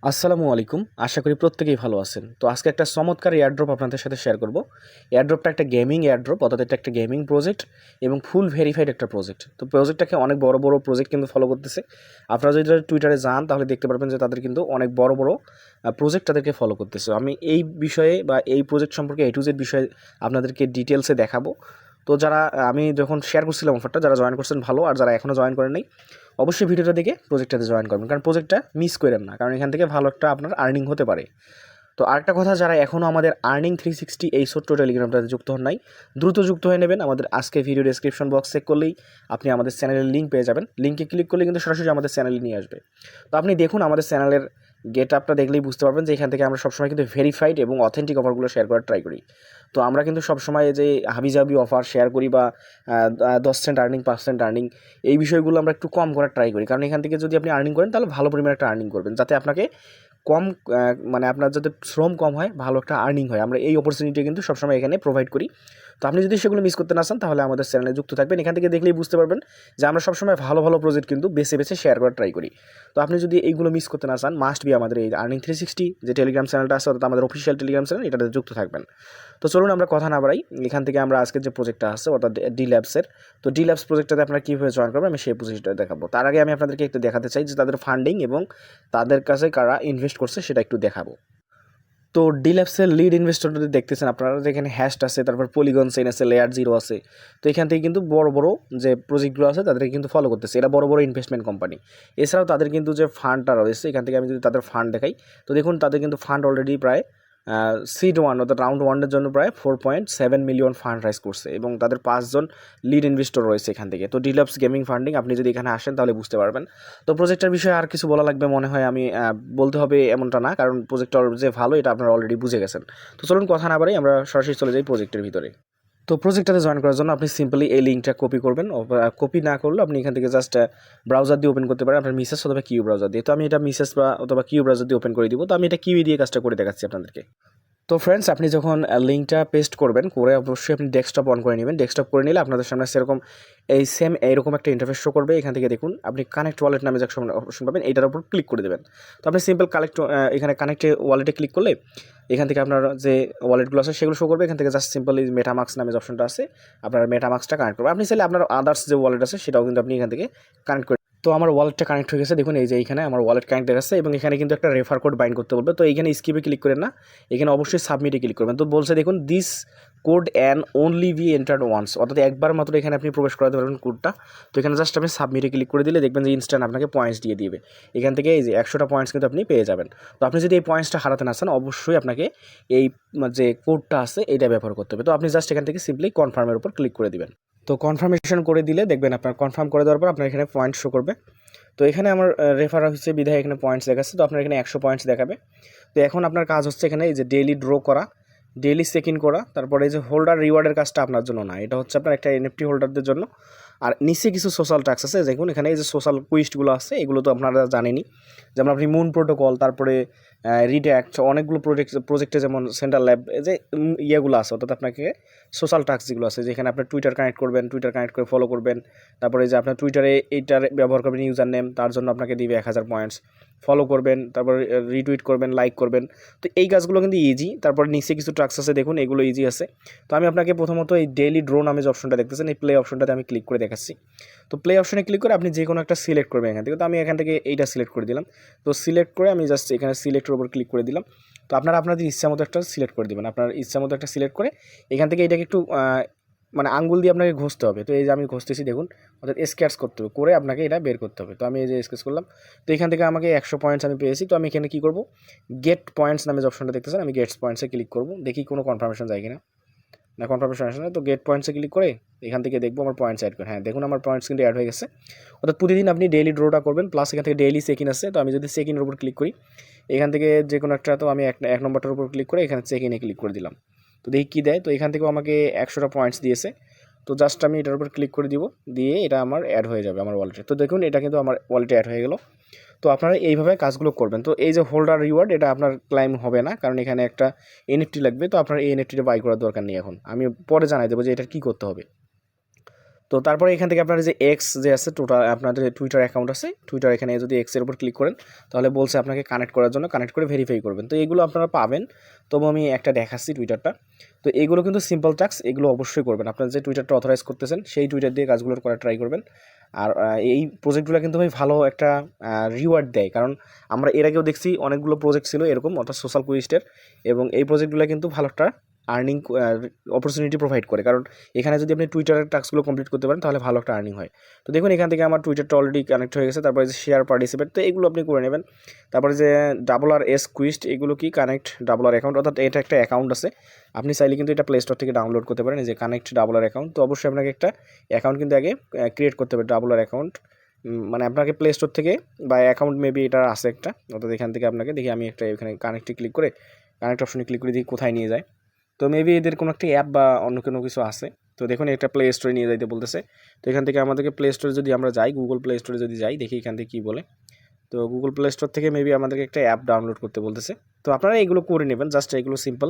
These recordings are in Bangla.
আসসালামু আলাইকুম। আশা করি প্রত্যেকেই ভালো আছেন। তো আজকে একটা চমৎকার এয়ারড্রপ আপনাদের সাথে শেয়ার করব। এয়ারড্রপটা একটা গেমিং এয়ারড্রপ, অর্থাৎ এটা একটা গেমিং প্রজেক্ট এবং ফুল ভেরিফাইড একটা প্রজেক্ট। তো প্রজেক্টটাকে অনেক বড় বড় প্রজেক্ট কিন্তু ফলো করতেছে। আপনারা যদি টুইটারে যান তাহলে দেখতে পারবেন যে তাদের কিন্তু অনেক বড় বড় প্রজেক্ট তাদেরকে ফলো করতেছে। আমি এই বিষয়ে বা এই প্রজেক্ট সম্পর্কে A to Z বিষয়ে আপনাদেরকে ডিটেলসে দেখাবো। তো যারা আমি যখন শেয়ার করছিলাম অফারটা, যারা জয়েন করছেন ভালো, আর যারা এখনও জয়েন করেন নাই অবশ্যই ভিডিওটা দেখে প্রজেক্টটাতে জয়েন করবেন, কারণ প্রজেক্টটা মিস করেন না, কারণ এখান থেকে ভালো একটা আপনার আর্নিং হতে পারে। তো আরেকটা কথা, যারা এখনও আমাদের আর্নিং 360 এই ছোট্ট টেলিগ্রামটাতে যুক্ত হন নাই, দ্রুত যুক্ত হয়ে নেবেন। আমাদের আজকে ভিডিও ডেসক্রিপশন বক্স চেক করলেই আপনি আমাদের চ্যানেলের লিঙ্ক পেয়ে যাবেন। লিঙ্কে ক্লিক করলে কিন্তু সরাসরি আমাদের চ্যানেলে নিয়ে আসবে। তো আপনি দেখুন, আমাদের চ্যানেলের গেট আপটা দেখলেই বুঝতে পারবেন যে এখান থেকে আমরা সবসময় কিন্তু ভেরিফাইড এবং অথেন্টিক অফারগুলো শেয়ার করার ট্রাই করি। তো আমরা কিন্তু সবসময় যে হাবিজাবি অফার শেয়ার করি বা 10 সেন্ট আর্নিং 5 সেন্ট আর্নিং, এই বিষয়গুলো আমরা একটু কম করার ট্রাই করি, কারণ এখান থেকে যদি আপনি আর্নিং করেন তাহলে ভালো পরিমাণে একটা আর্নিং করবেন, যাতে আপনাকে কম মানে আপনার যাতে শ্রম কম হয়, ভালো একটা আর্নিং হয়। আমরা এই অপরচুনিটি কিন্তু সবসময় এখানে প্রোভাইড করি। তো আপনি যদি সেগুলো মিস করতে না চান তাহলে আমাদের চ্যানেলে যুক্ত থাকবেন। এখান থেকে দেখলেই বুঝতে পারবেন যে আমরা সবসময় ভালো ভালো প্রজেক্ট কিন্তু বেছে বেছে শেয়ার করার ট্রাই করি। তো আপনি যদি এইগুলো মিস করতে না চান, মাস্ট বি আমাদের এই আর্নিং 360 যে টেলিগ্রাম চ্যানেলটা আছে, অর্থাৎ আমাদের অফিসিয়াল টেলিগ্রাম চ্যানেল, এটাতে যুক্ত থাকবেন। তো চলুন আমরা কথা না বাড়াই, এখান থেকে আমরা আজকের যে প্রজেক্টটা আছে অর্থাৎ ডি ল্যাবসের, তো ডি ল্যাবস প্রজেক্টটাতে আপনারা কীভাবে জয়েন করবেন আমি সেই প্রজেক্টটা দেখাবো। তার আগে আমি আপনাদেরকে একটু দেখাতে চাই যে তাদের ফান্ডিং এবং তাদের কাছে কারা ইনভেস্ট করছে সেটা একটু দেখাবো। তো ডি ল্যাবসের লিড ইনভেস্টর যদি দেখতেছেন আপনারা, যেখানে হ্যাস্ট আছে, তারপর পলিগন চেইন আছে, লেয়ার জিরো আছে। তো এখান থেকে কিন্তু বড় বড় যে প্রজেক্টগুলো আছে তাদেরকে কিন্তু ফলো করতেছে, এরা বড় বড় ইনভেস্টমেন্ট কোম্পানি। এছাড়াও তাদের কিন্তু যে ফান্ডটা রয়েছে, এখান থেকে আমি যদি তাদের ফান্ড দেখাই, তো দেখুন তাদের কিন্তু ফান্ড অলরেডি প্রায় সিড ওয়ান অর্থাৎ রাউন্ড ওয়ানের জন্য প্রায় 4.7 মিলিয়ন ফান্ড রাইজ করছে, এবং তাদের 5 জন লিড ইনভেস্টর রয়েছে এখান থেকে। তো ডি ল্যাবস গেমিং ফান্ডিং, আপনি যদি এখানে আসেন তাহলে বুঝতে পারবেন। তো প্রজেক্টের বিষয়ে আর কিছু বলা লাগবে মনে হয় আমি বলতে হবে এমনটা না, কারণ প্রজেক্টর যে ভালো এটা আপনারা অলরেডি বুঝে গেছেন। তো চলুন কথা না বাড়াই, আমরা সরাসরি চলে যাই প্রজেক্টের ভিতরে। তো প্রজেক্টটাতে জয়েন করার জন্য আপনি সিম্পলি এই লিঙ্কটা কপি করবেন। কপি না করলে আপনি এখান থেকে জাস্ট ব্রাউজার দিয়ে ওপেন করতে পারেন, আপনার মিসেস অথবা কিউ ব্রাউজার দিয়ে। তো আমি এটা মিসেস বা অথবা কিউ ব্রাউজার দিয়ে ওপেন করে দিব। তো আমি এটা কিউ দিয়ে কাজটা করে দেখাচ্ছি আপনাদেরকে। তো ফ্রেন্ডস, আপনি যখন লিঙ্কটা পেস্ট করবেন, করে অবশ্যই আপনি ডেস্কটপ অন করে নেবেন। ডেস্কটপ করে নিলে আপনাদের সামনে সেরকম এইরকম একটা ইন্টারফেস শো করবে। এখান থেকে দেখুন আপনি কানেক্ট ওয়ালেট নামে যে অপশন পাবেন, এইটার উপর ক্লিক করে দেবেন। তো আপনি সিম্পল এখানে কানেক্ট ওয়ালেটে ক্লিক করলে এখান থেকে আপনার যে ওয়ালেটগুলো আছে সেগুলো শো করবে। এখান থেকে জাস্ট সিম্পলি মেটামাক্স নামে যে অপশনটা আছে, আপনার মেটামাক্সটা কানেক্ট করবে। আপনি চাইলে আপনার আদার্স যে ওয়ালেট আছে সেটাও কিন্তু আপনি এখান থেকে কানেক্ট করে। তো আমার ওয়ালেটটা কানেক্ট হয়ে গেছে, দেখুন এই যে এইখানে আমার ওয়ালেট কানেক্ট দেখাচ্ছে, এবং এখানে কিন্তু একটা রেফার কোড বাইন্ড করতে বলবে। তো এইখানে স্কিপে ক্লিক করেন না, এখানে অবশ্যই সাবমিটে ক্লিক করবেন। তো বলছে দেখুন this code and only be entered once, অর্থাৎ একবার মাত্র এখানে আপনি প্রবেশ করাতে পারবেন কোডটা। তো এখানে জাস্ট আপনি সাবমিটে ক্লিক করে দিলে দেখবেন যে ইনস্ট্যান্ট আপনাকে পয়েন্টস দিয়ে দিবে। এখান থেকে এই যে 100টা পয়েন্টস কিন্তু আপনি পেয়ে যাবেন। তো আপনি যদি এই পয়েন্টসটা হারাতে না চান, অবশ্যই আপনাকে এই যে কোডটা আছে এটা ব্যবহার করতে হবে। তো আপনি জাস্ট এখান থেকে সিম্পলি কনফার্মের উপর ক্লিক করে দিবেন। তো কনফার্মেশন করে দিলে দেখবেন আপনার কনফার্ম করে দেওয়ার পর আপনার এখানে পয়েন্ট শো করবে। তো এখানে আমার রেফার হচ্ছে বিধায় এখানে পয়েন্টস দেখাচ্ছে। তো আপনার এখানে 100 পয়েন্টস দেখাবে। তো এখন আপনার কাজ হচ্ছে এখানে এই যে ডেইলি ড্র করা, ডেইলি চেক ইন করা, তারপরে এই যে হোল্ডার রিওয়ার্ডের কাজটা আপনার জন্য না, এটা হচ্ছে আপনার একটা এনএফটি হোল্ডারদের জন্য। আর নিচে কিছু সোশ্যাল টাস্ক আছে, দেখুন এখানে এই যে সোশ্যাল কুইস্টগুলো আছে, এগুলো তো আপনারা জানেনই, যেমন আপনি মুন প্রোটোকল, তারপরে রিড্যাক্ট, অনেকগুলো প্রজেক্টে যেমন সেন্ট্রাল ল্যাব, যে ইয়েগুলো আছে, অর্থাৎ আপনাকে সোশ্যাল টাস্ক যেগুলো আছে, যেখানে আপনার টুইটার কানেক্ট করবেন, টুইটার কানেক্ট করে ফলো করবেন, তারপরে যে আপনার টুইটারে এইটার ব্যবহার করবেন ইউজার নেম, তার জন্য আপনাকে দিবে 1000 পয়েন্টস, ফলো করবেন, তারপরে রিটুইট করবেন, লাইক করবেন। তো এই কাজগুলো কিন্তু ইজি। তারপরে নিচে কিছু টাস্ক আছে, দেখুন এগুলো ইজি আছে। তো আমি আপনাকে প্রথমত এই ডেইলি ড্রো নামে যে অপশনটা দেখতেছেন, এই প্লে অপশনটাতে আমি ক্লিক করে দেখাচ্ছি। তো প্লে অপশনে ক্লিক করে আপনি যে কোনো একটা সিলেক্ট করবেন এখান থেকে। তো আমি এখান থেকে এইটা সিলেক্ট করে দিলাম। তো সিলেক্ট করে আমি জাস্ট এখানে সিলেক্টের উপর ক্লিক করে দিলাম। তো আপনারা আপনাদের ইচ্ছা মতো একটা সিলেক্ট করে দেবেন, আপনার ইচ্ছা মতো একটা সিলেক্ট করে এখান থেকে এটাকে একটু মানে আঙ্গুল দিয়ে আপনাকে ঘষতে হবে। তো এই যে আমি ঘষতেছি দেখুন, অর্থাৎ স্কেচ করতে হবে, করে আপনাকে এটা বের করতে হবে। তো আমি এই যে স্কেচ করলাম। তো এখান থেকে আমাকে 100 পয়েন্টস আমি পেয়েছি। তো আমি এখানে কী করবো, গেট পয়েন্টস নামে যে অপশনটা দেখতেছেন, আমি গেটস পয়েন্টসে ক্লিক করবো, দেখি কোনো কনফার্মেশন যায় কিনা। না, কনফার্মেশন আসে না। তো গেট পয়েন্টসে ক্লিক করে এখান থেকে দেখবো আমার পয়েন্টস অ্যাড করে। হ্যাঁ, দেখুন আমার পয়েন্টস কিন্তু অ্যাড হয়ে গেছে। অর্থাৎ প্রতিদিন আপনি ডেইলি ড্রোটা করবেন, প্লাস এখান থেকে ডেইলি চেক ইন আছে। তো আমি যদি চেক ইনের উপর ক্লিক করি এখান থেকে যে কোনো একটা, তো আমি এক নম্বরটার উপর ক্লিক করে এখানে চেক ইনে ক্লিক করে দিলাম। তো দেখি কী দেয়। তো এখান থেকেও আমাকে 100টা পয়েন্টস দিয়েছে। তো জাস্ট আমি এটার উপর ক্লিক করে দিব, দিয়ে এটা আমার অ্যাড হয়ে যাবে আমার ওয়ালেটে। তো দেখুন এটা কিন্তু আমার ওয়ালেটে অ্যাড হয়ে গেল। তো আপনারা এইভাবে কাজগুলো করবেন। তো এই যে হোল্ডার রিওয়ার্ড, এটা আপনার ক্লাইম হবে না, কারণ এখানে একটা এনএফটি লাগবে। তো আপনার এই এনএফটিটা বাই করার দরকার নেই, এখন আমি পরে জানাই দেবো যে এটা কী করতে হবে। তো তারপরে এখান থেকে আপনার যে এক্স যে আছে টোটাল আপনাদের টুইটার অ্যাকাউন্ট আছে, টুইটার এখানে যদি এক্সের উপর ক্লিক করেন তাহলে বলছে আপনাকে কানেক্ট করার জন্য, কানেক্ট করে ভেরিফাই করবেন। তো এগুলো আপনারা পাবেন, তবু আমি একটা দেখাচ্ছি টুইটারটা। তো এগুলো কিন্তু সিম্পল টাস্ক, এগুলো অবশ্যই করবেন। আপনার যে টুইটারটা অথরাইজ করতেছেন সেই টুইটার দিয়ে কাজগুলো করা ট্রাই করবেন। আর এই প্রজেক্টগুলো কিন্তু ভাই ভালো একটা রিওয়ার্ড দেয়, কারণ আমরা এর আগেও দেখছি অনেকগুলো প্রজেক্ট ছিল এরকম, অর্থাৎ সোশ্যাল কুইস্টের, এবং এই প্রজেক্টগুলো কিন্তু ভালো একটা আর্নিং অপরচুনিটি প্রোভাইড করে। কারণ এখানে যদি আপনি টুইটারের টাস্কগুলো কমপ্লিট করতে পারেন তাহলে ভালো একটা আর্নিং হয়। তো দেখুন এখান থেকে আমার টুইটারটা অলরেডি কানেক্ট হয়ে গেছে। তারপরে যে শেয়ার পার্টিসিপেট, তো এগুলো আপনি করে নেবেন। তারপরে যে RRS কুইস্ট, এগুলো কি কানেক্ট RRR অ্যাকাউন্ট, অর্থাৎ এটা একটা অ্যাকাউন্ট আছে। আপনি চাইলে কিন্তু এটা প্লে স্টোর থেকে ডাউনলোড করতে পারেন, এই যে কানেক্ট RRR অ্যাকাউন্ট। তো অবশ্যই আপনাকে একটা অ্যাকাউন্ট কিন্তু আগে ক্রিয়েট করতে হবে, RRR অ্যাকাউন্ট। মানে আপনাকে প্লে স্টোর থেকে বা অ্যাকাউন্ট মেবি এটা আছে একটা, অর্থাৎ এখান থেকে আপনাকে দেখি আমি একটা এখানে কানেক্টে ক্লিক করে, কানেক্ট অপশনে ক্লিক করে দেখি কোথায় নিয়ে যায়। তো মেবি এদের কোনো একটা অ্যাপ বা অন্য কোনো কিছু আছে। তো দেখুন একটা প্লে স্টোরে নিয়ে যাইতে বলতেছে। তো এখান থেকে আমাদেরকে প্লে স্টোরে যদি আমরা যাই, গুগল প্লে স্টোরে যদি যাই, দেখি এখান থেকে কী বলে। তো গুগল প্লে স্টোর থেকে মেবি আমাদেরকে একটা অ্যাপ ডাউনলোড করতে বলতেছে। তো আপনারা এইগুলো করে নেবেন, জাস্ট এগুলো সিম্পল।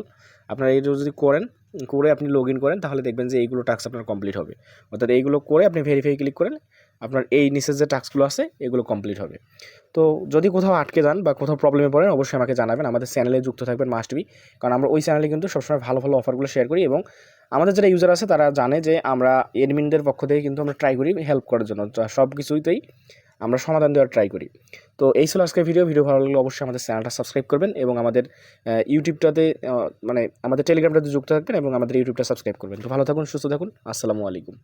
আপনারা এইগুলো যদি করেন, করে আপনি লগ ইন করেন, তাহলে দেখবেন যে এইগুলো টাস্ক আপনার কমপ্লিট হবে। অর্থাৎ এইগুলো করে আপনি ভেরিফাই ক্লিক করেন, আপনার এই নিচের যে টাস্কগুলো আছে এগুলো কমপ্লিট হবে। তো যদি কোথাও আটকে যান বা কোথাও প্রবলেমে পড়েন, অবশ্যই আমাকে জানাবেন। আমাদের চ্যানেলে যুক্ত থাকবেন মাস্ট বি, কারণ আমরা ওই চ্যানেলে কিন্তু সবসময় ভালো ভালো অফারগুলো শেয়ার করি, এবং আমাদের যারা ইউজার আছে তারা জানে যে আমরা এডমিনদের পক্ষ থেকে কিন্তু আমরা ট্রাই করি হেল্প করার জন্য, সব কিছুতেই আমরা সমাধান দেওয়ার ট্রাই করি। তো এই ছিল আজকের ভিডিও ভালো লাগলে অবশ্যই আমাদের চ্যানেলটা সাবস্ক্রাইব করবেন, এবং আমাদের ইউটিউবটাতে মানে আমাদের টেলিগ্রামটাতে যুক্ত থাকবেন, এবং আমাদের ইউটিউবটা সাবস্ক্রাইব করবেন। তো ভালো থাকুন, সুস্থ থাকুন, আসসালামু আলাইকুম।